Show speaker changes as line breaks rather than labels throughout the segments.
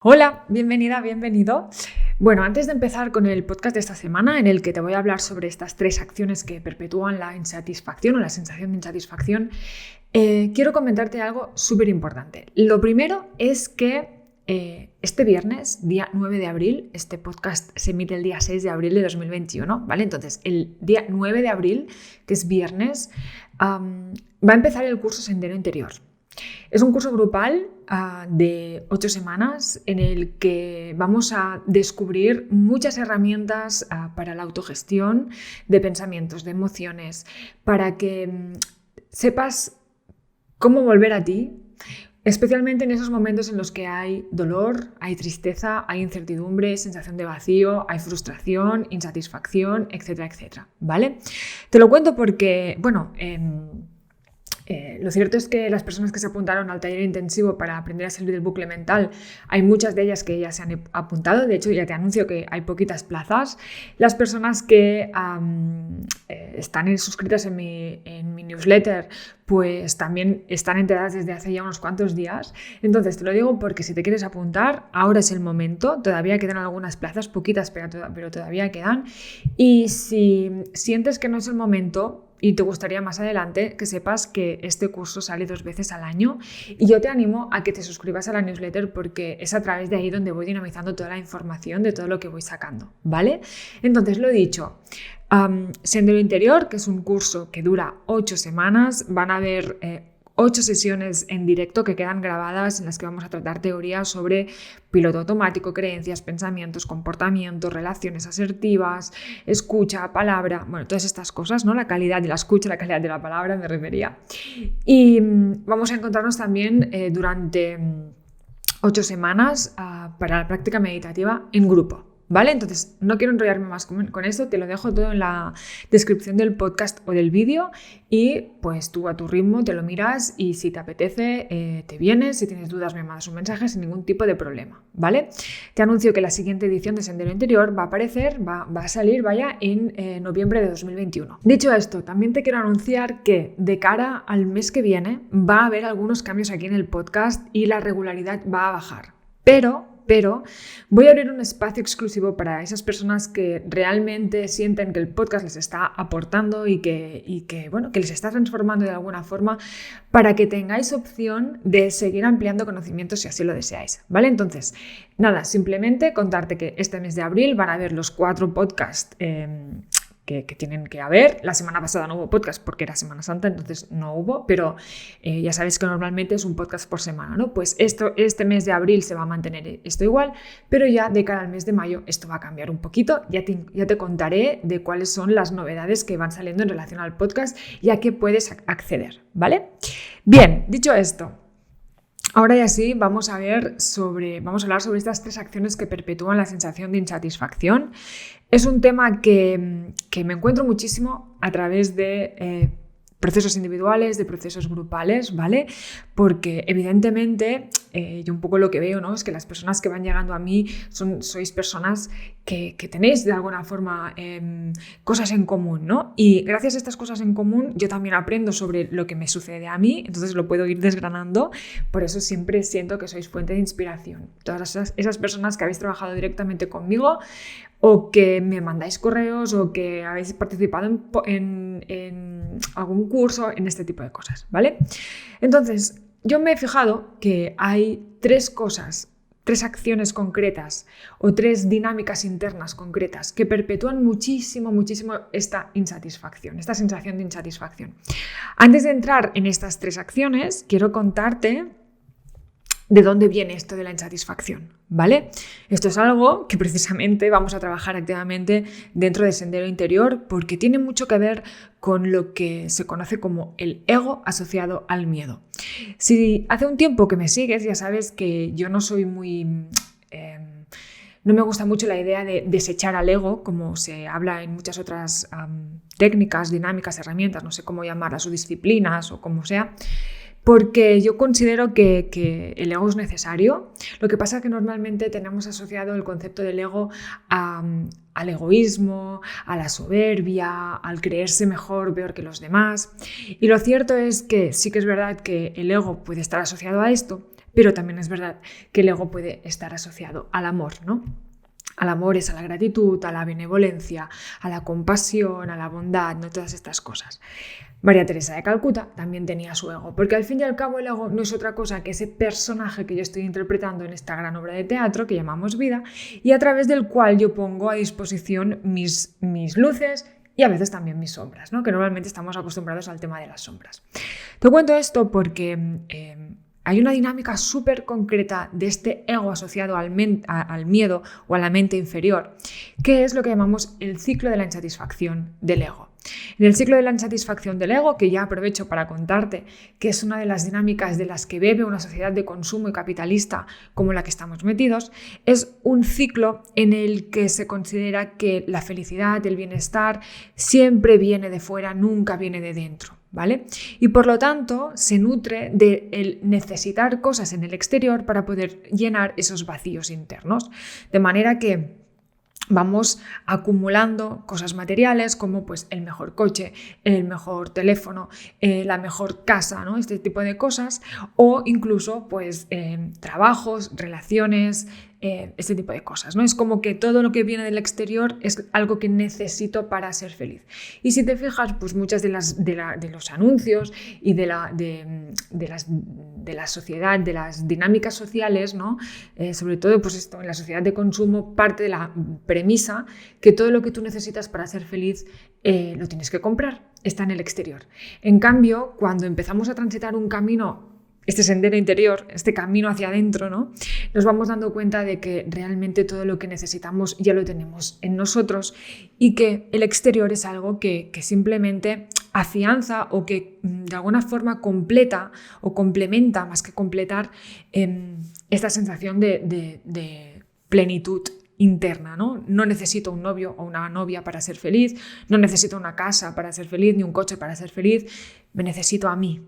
Hola, bienvenida, bienvenido. Bueno, antes de empezar con el podcast de esta semana, en el que te voy a hablar sobre estas 3 acciones que perpetúan la insatisfacción o la sensación de insatisfacción, quiero comentarte algo súper importante. Lo primero es que este viernes, día 9 de abril, este podcast se emite el día 6 de abril de 2021, ¿vale? Entonces, el día 9 de abril, que es viernes, va a empezar el curso Sendero Interior. Es un curso grupal de 8 semanas en el que vamos a descubrir muchas herramientas para la autogestión de pensamientos, de emociones, para que sepas cómo volver a ti, especialmente en esos momentos en los que hay dolor, hay tristeza, hay incertidumbre, sensación de vacío, hay frustración, insatisfacción, etcétera, etcétera, ¿vale? Te lo cuento porque, bueno, lo cierto es que las personas que se apuntaron al taller intensivo para aprender a salir del bucle mental, hay muchas de ellas que ya se han apuntado. De hecho, ya te anuncio que hay poquitas plazas. Las personas que están suscritas en mi newsletter, pues también están enteradas desde hace ya unos cuantos días. Entonces, te lo digo porque si te quieres apuntar, ahora es el momento. Todavía quedan algunas plazas, poquitas, pero todavía quedan. Y si sientes que no es el momento y te gustaría más adelante, que sepas que este curso sale 2 veces al año y yo te animo a que te suscribas a la newsletter porque es a través de ahí donde voy dinamizando toda la información de todo lo que voy sacando, ¿vale? Entonces, lo dicho, Sendero Interior, que es un curso que dura 8 semanas, van a haber 8 sesiones en directo que quedan grabadas en las que vamos a tratar teorías sobre piloto automático, creencias, pensamientos, comportamientos, relaciones asertivas, escucha, palabra, bueno, todas estas cosas, ¿no? La calidad de la escucha, la calidad de la palabra me refería. Y vamos a encontrarnos también durante 8 semanas para la práctica meditativa en grupo. ¿Vale? Entonces, no quiero enrollarme más con esto, te lo dejo todo en la descripción del podcast o del vídeo y pues tú a tu ritmo te lo miras y si te apetece te vienes, si tienes dudas me mandas un mensaje sin ningún tipo de problema, ¿vale? Te anuncio que la siguiente edición de Sendero Interior va a salir, en noviembre de 2021. Dicho esto, también te quiero anunciar que de cara al mes que viene va a haber algunos cambios aquí en el podcast y la regularidad va a bajar, pero voy a abrir un espacio exclusivo para esas personas que realmente sienten que el podcast les está aportando y que les está transformando de alguna forma, para que tengáis opción de seguir ampliando conocimientos si así lo deseáis, ¿vale? Entonces, nada, simplemente contarte que este mes de abril van a haber los 4 podcasts que tienen que haber. La semana pasada no hubo podcast porque era Semana Santa, entonces no hubo, pero ya sabéis que normalmente es un podcast por semana, ¿no? Pues este mes de abril se va a mantener esto igual, pero ya de cara al mes de mayo esto va a cambiar un poquito. Ya te contaré de cuáles son las novedades que van saliendo en relación al podcast y a qué puedes acceder, ¿vale? Bien, dicho esto, ahora ya sí, vamos a hablar sobre estas 3 acciones que perpetúan la sensación de insatisfacción. Es un tema que me encuentro muchísimo a través de procesos individuales, de procesos grupales, ¿vale? Porque evidentemente yo un poco lo que veo, ¿no? Es que las personas que van llegando a mí sois personas que tenéis de alguna forma cosas en común, ¿no? Y gracias a estas cosas en común yo también aprendo sobre lo que me sucede a mí, entonces lo puedo ir desgranando, por eso siempre siento que sois fuente de inspiración. Todas esas personas que habéis trabajado directamente conmigo o que me mandáis correos o que habéis participado en algún curso, en este tipo de cosas, ¿vale? Entonces, yo me he fijado que hay 3 acciones concretas o 3 dinámicas internas concretas que perpetúan muchísimo esta insatisfacción, esta sensación de insatisfacción. Antes de entrar en estas 3 acciones, quiero contarte de dónde viene esto de la insatisfacción, ¿vale? Esto es algo que precisamente vamos a trabajar activamente dentro de Sendero Interior porque tiene mucho que ver con lo que se conoce como el ego asociado al miedo. Si hace un tiempo que me sigues, ya sabes que yo no soy muy... no me gusta mucho la idea de desechar al ego, como se habla en muchas otras técnicas, dinámicas, herramientas, no sé cómo llamarlas, o disciplinas o como sea, porque yo considero que el ego es necesario. Lo que pasa es que normalmente tenemos asociado el concepto del ego al egoísmo, a la soberbia, al creerse mejor o peor que los demás. Y lo cierto es que sí que es verdad que el ego puede estar asociado a esto, pero también es verdad que el ego puede estar asociado al amor, ¿no? Al amor es a la gratitud, a la benevolencia, a la compasión, a la bondad, ¿no? Todas estas cosas. María Teresa de Calcuta también tenía su ego, porque al fin y al cabo el ego no es otra cosa que ese personaje que yo estoy interpretando en esta gran obra de teatro que llamamos vida y a través del cual yo pongo a disposición mis luces y a veces también mis sombras, ¿no? Que normalmente estamos acostumbrados al tema de las sombras. Te cuento esto porque hay una dinámica súper concreta de este ego asociado al miedo o a la mente inferior, que es lo que llamamos el ciclo de la insatisfacción del ego. En el ciclo de la insatisfacción del ego, que ya aprovecho para contarte que es una de las dinámicas de las que bebe una sociedad de consumo y capitalista como la que estamos metidos, es un ciclo en el que se considera que la felicidad, el bienestar, siempre viene de fuera, nunca viene de dentro, ¿vale? Y por lo tanto se nutre de el necesitar cosas en el exterior para poder llenar esos vacíos internos, de manera que vamos acumulando cosas materiales como pues el mejor coche, el mejor teléfono, la mejor casa, ¿no? Este tipo de cosas, o incluso pues trabajos, relaciones, este tipo de cosas, ¿no? Es como que todo lo que viene del exterior es algo que necesito para ser feliz. Y si te fijas, pues muchas de los anuncios y de la sociedad, de las dinámicas sociales, ¿no? Sobre todo pues esto, en la sociedad de consumo parte de la premisa que todo lo que tú necesitas para ser feliz lo tienes que comprar, está en el exterior. En cambio, cuando empezamos a transitar un camino, este sendero interior, este camino hacia adentro, ¿no? Nos vamos dando cuenta de que realmente todo lo que necesitamos ya lo tenemos en nosotros y que el exterior es algo que simplemente afianza o que de alguna forma completa o complementa, más que completar, esta sensación de plenitud interna, ¿no? No necesito un novio o una novia para ser feliz, no necesito una casa para ser feliz, ni un coche para ser feliz, me necesito a mí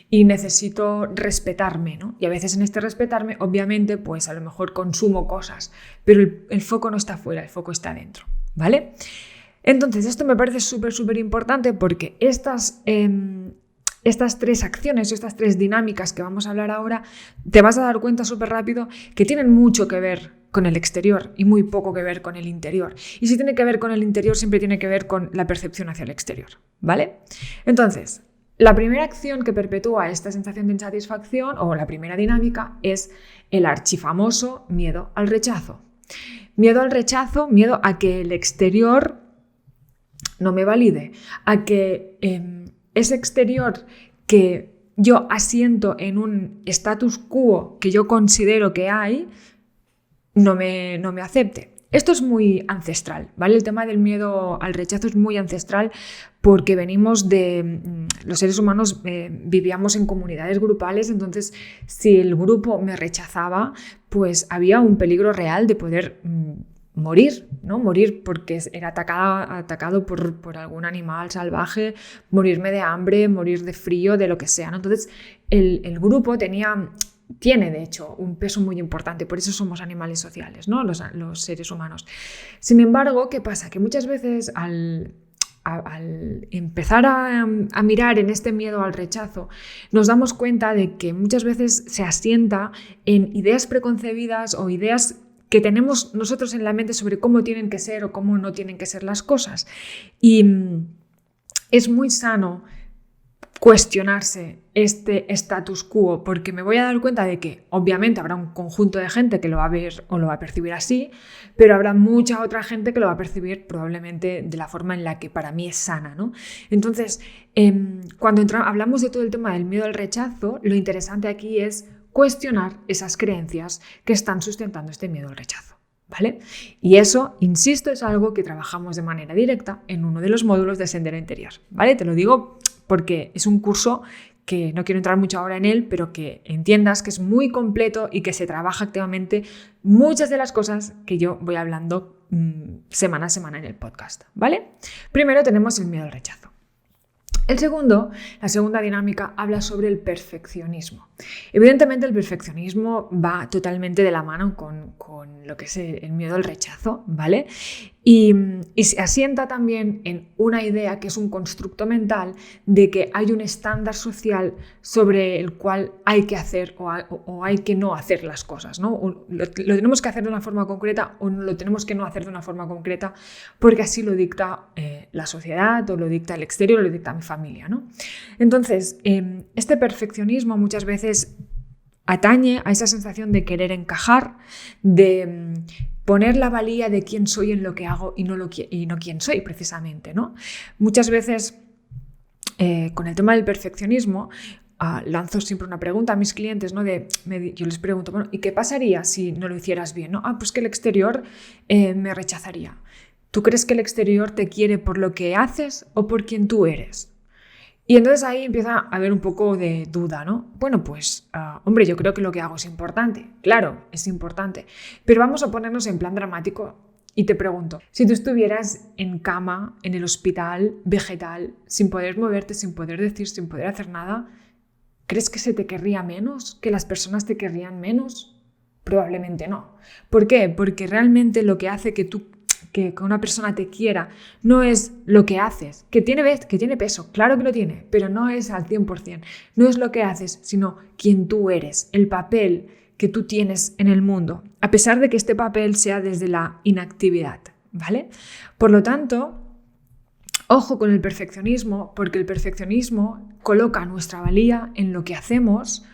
y necesito respetarme, ¿no? Y a veces en este respetarme, obviamente, pues a lo mejor consumo cosas, pero el foco no está fuera, el foco está dentro, ¿vale? Entonces, esto me parece súper importante porque estas tres acciones, estas tres dinámicas que vamos a hablar ahora, te vas a dar cuenta súper rápido que tienen mucho que ver con el exterior y muy poco que ver con el interior. Y si tiene que ver con el interior, siempre tiene que ver con la percepción hacia el exterior, ¿vale? Entonces, la primera acción que perpetúa esta sensación de insatisfacción o la primera dinámica es el archifamoso miedo al rechazo. Miedo al rechazo, miedo a que el exterior no me valide, a que ese exterior que yo asiento en un status quo que yo considero que hay, no me acepte. Esto es muy ancestral, ¿vale? El tema del miedo al rechazo es muy ancestral porque venimos de... Los seres humanos vivíamos en comunidades grupales, entonces si el grupo me rechazaba, pues había un peligro real de poder morir, ¿no? Morir porque era atacado por algún animal salvaje, morirme de hambre, morir de frío, de lo que sea, ¿no? Entonces el grupo tiene, de hecho, un peso muy importante, por eso somos animales sociales, ¿no? Los seres humanos. Sin embargo, ¿qué pasa? Que muchas veces al empezar a mirar en este miedo al rechazo, nos damos cuenta de que muchas veces se asienta en ideas preconcebidas o ideas que tenemos nosotros en la mente sobre cómo tienen que ser o cómo no tienen que ser las cosas. Y es muy sano cuestionarse este status quo, porque me voy a dar cuenta de que obviamente habrá un conjunto de gente que lo va a ver o lo va a percibir así, pero habrá mucha otra gente que lo va a percibir probablemente de la forma en la que para mí es sana, ¿no? Entonces, cuando hablamos de todo el tema del miedo al rechazo, lo interesante aquí es cuestionar esas creencias que están sustentando este miedo al rechazo, ¿vale? Y eso, insisto, es algo que trabajamos de manera directa en uno de los módulos de Sendero Interior, ¿vale? Te lo digo porque es un curso que no quiero entrar mucho ahora en él, pero que entiendas que es muy completo y que se trabaja activamente muchas de las cosas que yo voy hablando semana a semana en el podcast, ¿vale? Primero tenemos el miedo al rechazo. La segunda dinámica habla sobre el perfeccionismo. Evidentemente el perfeccionismo va totalmente de la mano con lo que es el miedo al rechazo, ¿vale? Y se asienta también en una idea que es un constructo mental de que hay un estándar social sobre el cual hay que hacer o hay que no hacer las cosas, ¿no? O lo tenemos que hacer de una forma concreta o lo tenemos que no hacer de una forma concreta porque así lo dicta la sociedad o lo dicta el exterior o lo dicta mi familia, ¿no? Entonces, este perfeccionismo muchas veces atañe a esa sensación de querer encajar, de poner la valía de quién soy en lo que hago y no quién soy precisamente, ¿no? Muchas veces con el tema del perfeccionismo lanzo siempre una pregunta a mis clientes, ¿no? Yo les pregunto, bueno, ¿y qué pasaría si no lo hicieras bien, ¿no? Pues que el exterior me rechazaría. ¿Tú crees que el exterior te quiere por lo que haces o por quien tú eres? Y entonces ahí empieza a haber un poco de duda, ¿no? Bueno, pues, hombre, yo creo que lo que hago es importante. Claro, es importante. Pero vamos a ponernos en plan dramático y te pregunto, si tú estuvieras en cama, en el hospital, vegetal, sin poder moverte, sin poder decir, sin poder hacer nada, ¿crees que se te querría menos? ¿Que las personas te querrían menos? Probablemente no. ¿Por qué? Porque realmente lo que hace que una persona te quiera no es lo que haces, que tiene peso, claro que lo tiene, pero no es al 100%. No es lo que haces, sino quién tú eres, el papel que tú tienes en el mundo, a pesar de que este papel sea desde la inactividad, ¿vale? Por lo tanto, ojo con el perfeccionismo, porque el perfeccionismo coloca nuestra valía en lo que hacemos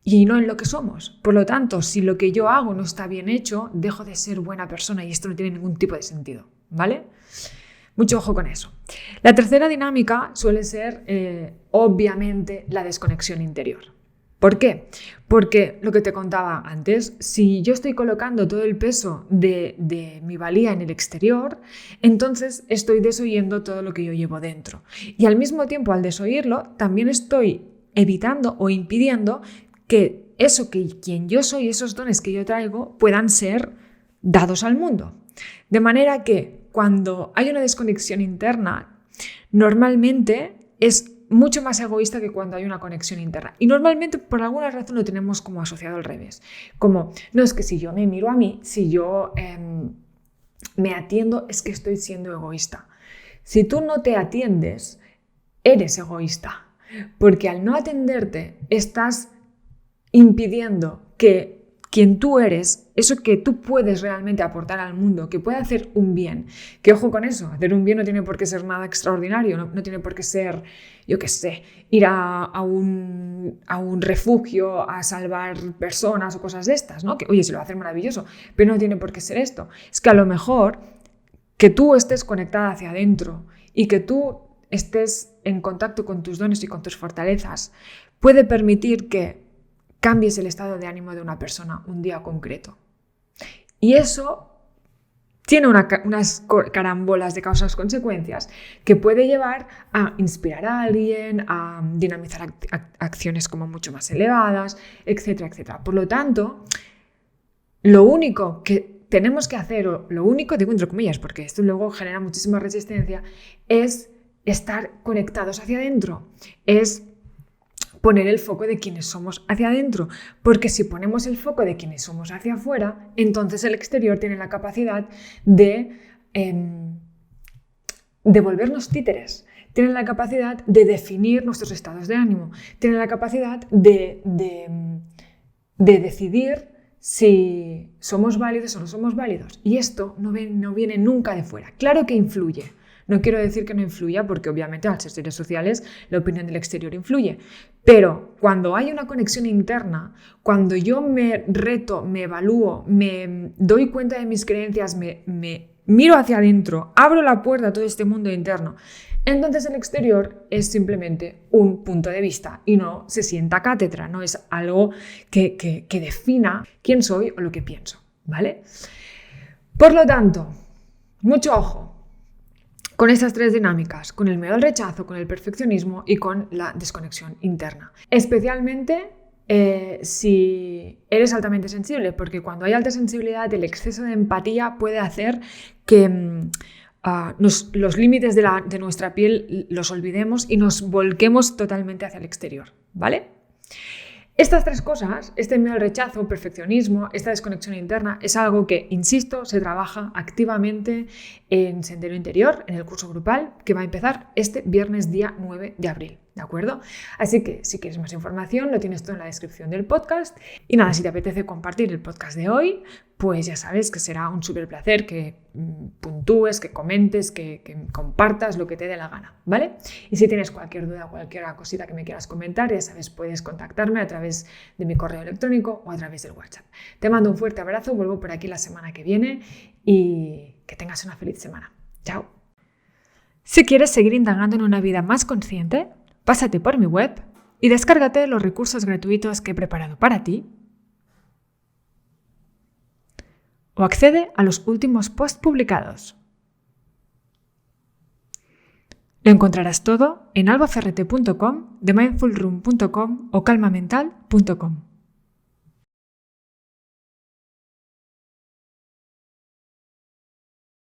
y no en lo que somos. Por lo tanto, si lo que yo hago no está bien hecho, dejo de ser buena persona y esto no tiene ningún tipo de sentido, ¿vale? Mucho ojo con eso. La tercera dinámica suele ser, obviamente, la desconexión interior. ¿Por qué? Porque lo que te contaba antes, si yo estoy colocando todo el peso de mi valía en el exterior, entonces estoy desoyendo todo lo que yo llevo dentro. Y al mismo tiempo, al desoírlo, también estoy evitando o impidiendo que quien yo soy, esos dones que yo traigo, puedan ser dados al mundo. De manera que cuando hay una desconexión interna, normalmente es mucho más egoísta que cuando hay una conexión interna. Y normalmente por alguna razón lo tenemos como asociado al revés. Como, no es que si yo me miro a mí, si yo me atiendo, es que estoy siendo egoísta. Si tú no te atiendes, eres egoísta. Porque al no atenderte, estás impidiendo que quien tú eres, eso que tú puedes realmente aportar al mundo, que puede hacer un bien, que ojo con eso, hacer un bien no tiene por qué ser nada extraordinario, no tiene por qué ser, yo qué sé, ir a un refugio a salvar personas o cosas de estas, ¿no? Que oye, se lo va a hacer maravilloso, pero no tiene por qué ser esto. Es que a lo mejor que tú estés conectada hacia adentro y que tú estés en contacto con tus dones y con tus fortalezas puede permitir que cambies el estado de ánimo de una persona un día concreto. Y eso tiene unas carambolas de causas-consecuencias que puede llevar a inspirar a alguien, a dinamizar acciones como mucho más elevadas, etcétera, etcétera. Por lo tanto, lo único que tenemos que hacer, o lo único, digo entre comillas, porque esto luego genera muchísima resistencia, es estar conectados hacia adentro, es poner el foco de quienes somos hacia adentro, porque si ponemos el foco de quienes somos hacia afuera, entonces el exterior tiene la capacidad de volvernos títeres, tiene la capacidad de definir nuestros estados de ánimo, tiene la capacidad de decidir si somos válidos o no somos válidos. Y esto no viene nunca de fuera. Claro que influye. No quiero decir que no influya, porque obviamente al ser seres sociales la opinión del exterior influye. Pero cuando hay una conexión interna, cuando yo me reto, me evalúo, me doy cuenta de mis creencias, me miro hacia adentro, abro la puerta a todo este mundo interno, entonces el exterior es simplemente un punto de vista y no se sienta cátedra, no es algo que defina quién soy o lo que pienso, ¿vale? Por lo tanto, mucho ojo con estas tres dinámicas, con el miedo al rechazo, con el perfeccionismo y con la desconexión interna. Especialmente si eres altamente sensible, porque cuando hay alta sensibilidad, el exceso de empatía puede hacer que los límites de nuestra piel los olvidemos y nos volquemos totalmente hacia el exterior, ¿vale? Estas tres cosas, este miedo al rechazo, perfeccionismo, esta desconexión interna, es algo que, insisto, se trabaja activamente en Sendero Interior, en el curso grupal, que va a empezar este viernes día 9 de abril, ¿de acuerdo? Así que si quieres más información, lo tienes todo en la descripción del podcast. Y nada, si te apetece compartir el podcast de hoy, pues ya sabes que será un súper placer que puntúes, que comentes, que compartas lo que te dé la gana, ¿vale? Y si tienes cualquier duda, cualquier cosita que me quieras comentar, ya sabes, puedes contactarme a través de mi correo electrónico o a través del WhatsApp. Te mando un fuerte abrazo, vuelvo por aquí la semana que viene y que tengas una feliz semana. Chao. Si quieres seguir indagando en una vida más consciente, pásate por mi web y descárgate los recursos gratuitos que he preparado para ti, o accede a los últimos posts publicados. Lo encontrarás todo en albaferrete.com, themindfulroom.com o calmamental.com.